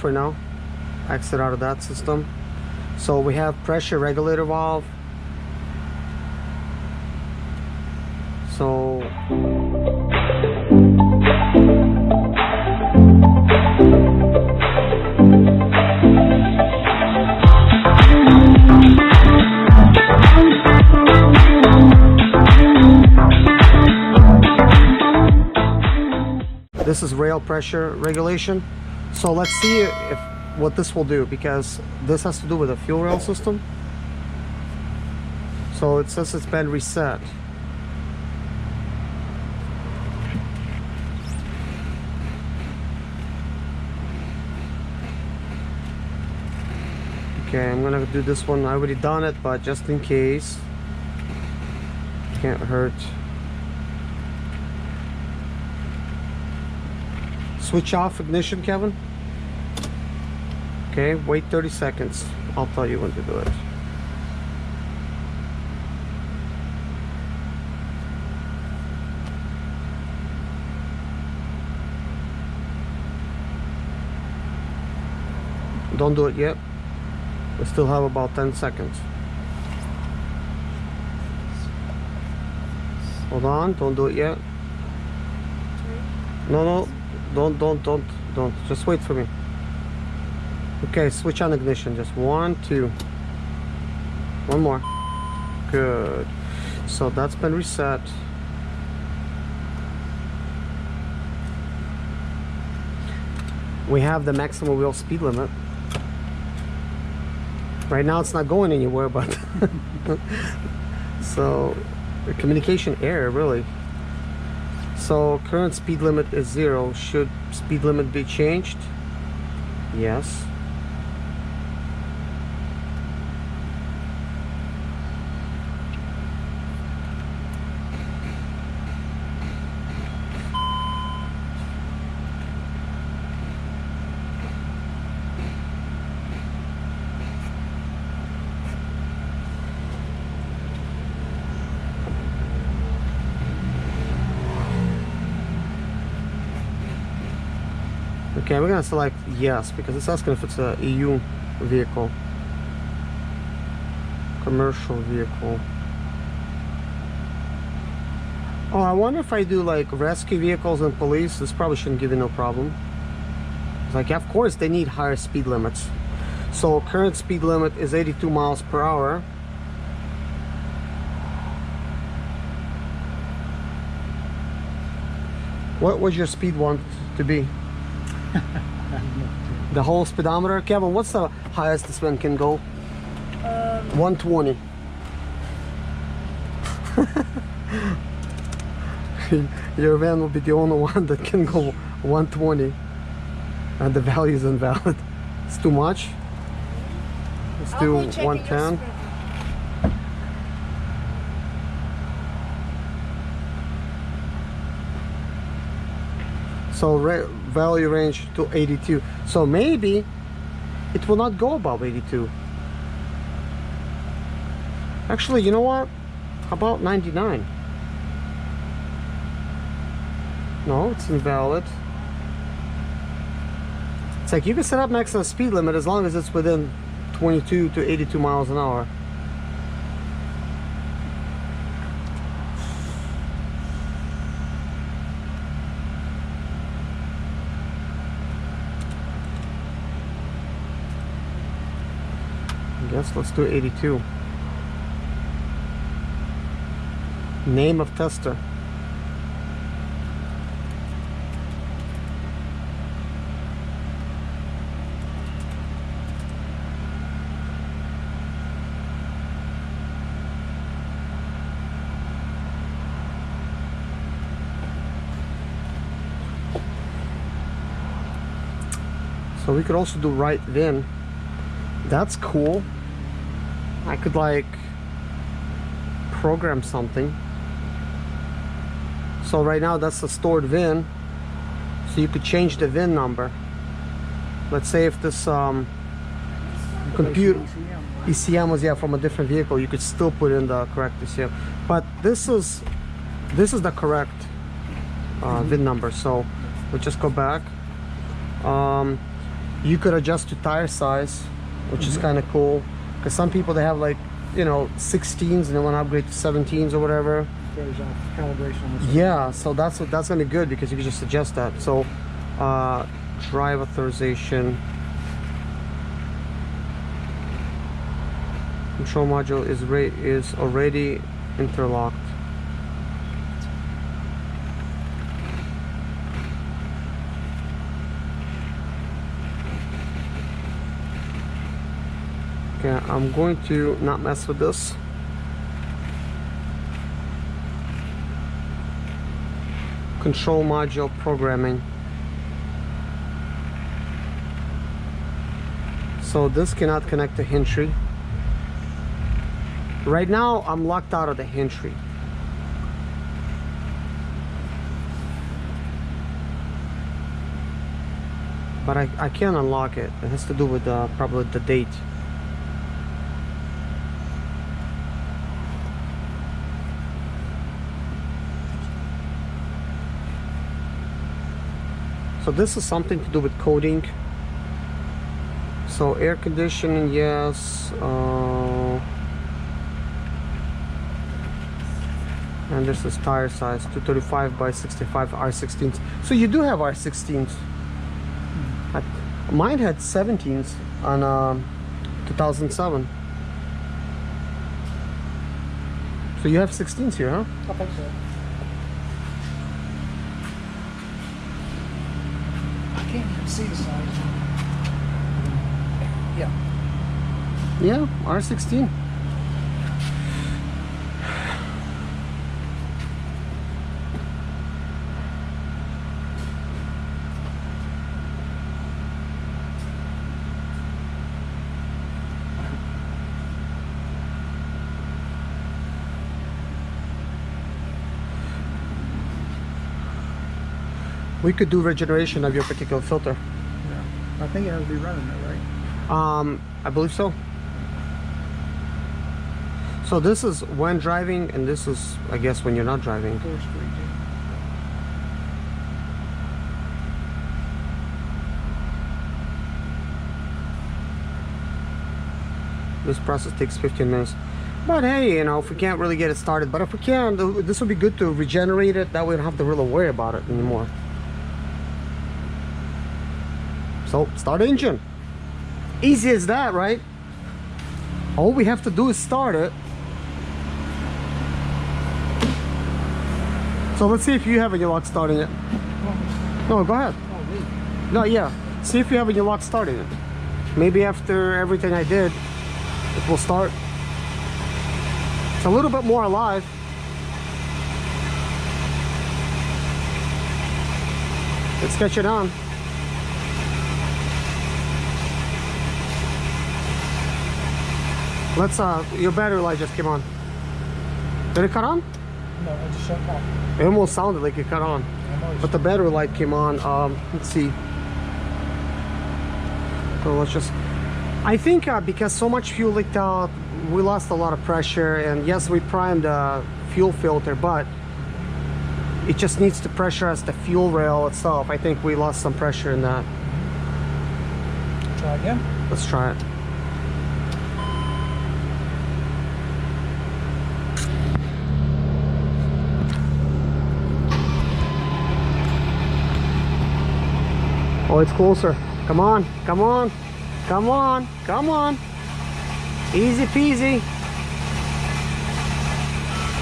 for now. Exit out of that system. So we have pressure regulator valve. So this is rail pressure regulation. So let's see if what this will do, because this has to do with the fuel rail system. So it says it's been reset. Okay, I'm gonna do this one. I already done it, but just in case, can't hurt. Switch off ignition, Kevin. Okay, wait 30 seconds. I'll tell you when to do it. Don't do it yet. We still have about 10 seconds. Hold on, don't do it yet. No, don't. Just wait for me. Okay, switch on ignition. Just 1, 2. One more. Good. So that's been reset. We have the maximum wheel speed limit. Right now it's not going anywhere, but so communication error really. So current speed limit is 0. Should speed limit be changed? Yes. Okay, we're gonna select yes, because it's asking if it's a EU vehicle. Commercial vehicle. Oh, I wonder if I do like rescue vehicles and police, this probably shouldn't give you no problem. It's like, yeah, of course they need higher speed limits. So current speed limit is 82 miles per hour. What was your speed want to be? The whole speedometer? Kevin, what's the highest this one can go? 120. Your van will be the only one that can go 120 and the value is invalid. It's too much. Let's do 110. So value range to 82. So maybe it will not go above 82. Actually, you know what? How about 99? No, it's invalid. It's like you can set up maximum speed limit as long as it's within 22 to 82 miles an hour. Yes, let's do 82. Name of tester. So we could also do right VIN. That's cool. I could like program something. So right now that's the stored VIN. So you could change the VIN number. Let's say if this computer ECM was from a different vehicle, you could still put in the correct ECM. But this is the VIN number. So we'll just go back. You could adjust to tire size, which is kind of cool. Because some people, they have like, you know, 16s and they want to upgrade to 17s or whatever. Throws off calibration on this. Yeah, so that's gonna be good because you can just adjust that. So drive authorization, control module is already interlocked. Okay, I'm going to not mess with this. Control module programming. So this cannot connect to Hintry. Right now I'm locked out of the Hintry. But I can unlock it. It has to do with probably the date. So this is something to do with coding. So air conditioning, yes. And this is tire size, 235 by 65 R16s. So you do have R16s. Mine had 17s on 2007. So you have 16s here, huh? I think so. I can't even see the size. Yeah. Yeah, R16. We could do regeneration of your particular filter. Yeah. I think it has to be running though, right? I believe so. So this is when driving, and this is, I guess, when you're not driving. This process takes 15 minutes. But hey, you know, if we can't really get it started, but if we can, this would be good to regenerate it. That way we don't have to really worry about it anymore. So, start engine. Easy as that, right? All we have to do is start it. So let's see if you have any luck starting it. No, go ahead. No, yeah. See if you have any luck starting it. Maybe after everything I did, it will start. It's a little bit more alive. Let's catch it on. Let's your battery light just came on. Did it cut on? No, it just shut off. It almost sounded like it cut on. But the battery light came on. Let's see. So let's just, I think because so much fuel leaked out, we lost a lot of pressure, and yes, we primed the fuel filter, but it just needs to pressurize the fuel rail itself. I think we lost some pressure in that. Try again. Let's try it. Oh, it's closer. Come on, come on, come on, come on. Easy peasy.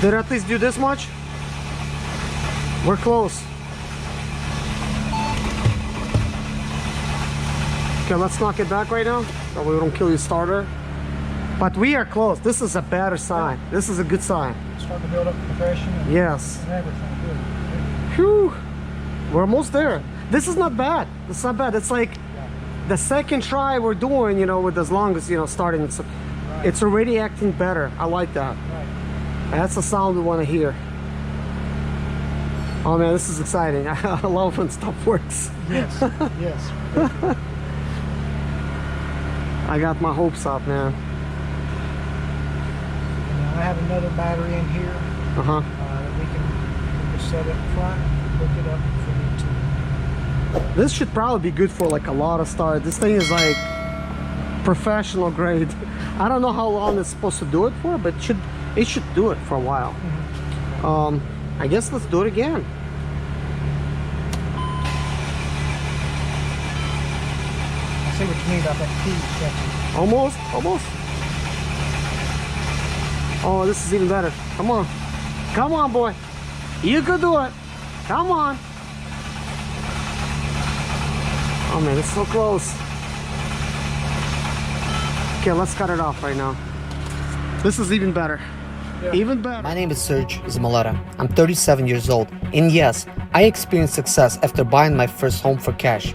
Did it at least do this much? We're close. Okay, let's knock it back right now so we don't kill your starter. But we are close. This is a better sign. This is a good sign. Starting to build up compression. And yes. everything. Good. Whew. We're almost there. This is not bad. This is not bad. It's like the second try we're doing, you know, with as long as, you know, starting. It's already acting better. I like that. Right. That's the sound we want to hear. Oh man, this is exciting. I love when stuff works. Yes, yes. I got my hopes up, man. And I have another battery in here. Uh-huh. We can set it in front, hook it up if we need to. This should probably be good for like a lot of stars. This thing is like professional grade. I don't know how long it's supposed to do it for, but it should do it for a while. I guess let's do it again. I see what you mean about that key section. Almost. Oh, this is even better. Come on. Come on, boy. You could do it. Come on. Oh man, it's so close. Okay, let's cut it off right now. This is even better. Yeah. Even better. My name is Serge Zimaleta. I'm 37 years old. And yes, I experienced success after buying my first home for cash.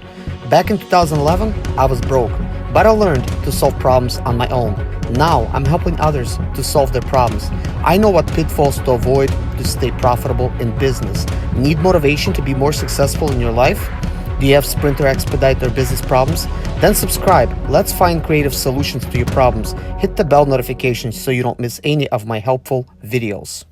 Back in 2011, I was broke, but I learned to solve problems on my own. Now, I'm helping others to solve their problems. I know what pitfalls to avoid to stay profitable in business. Need motivation to be more successful in your life? Do you have Sprint or Expedite or business problems? Then subscribe. Let's find creative solutions to your problems. Hit the bell notification so you don't miss any of my helpful videos.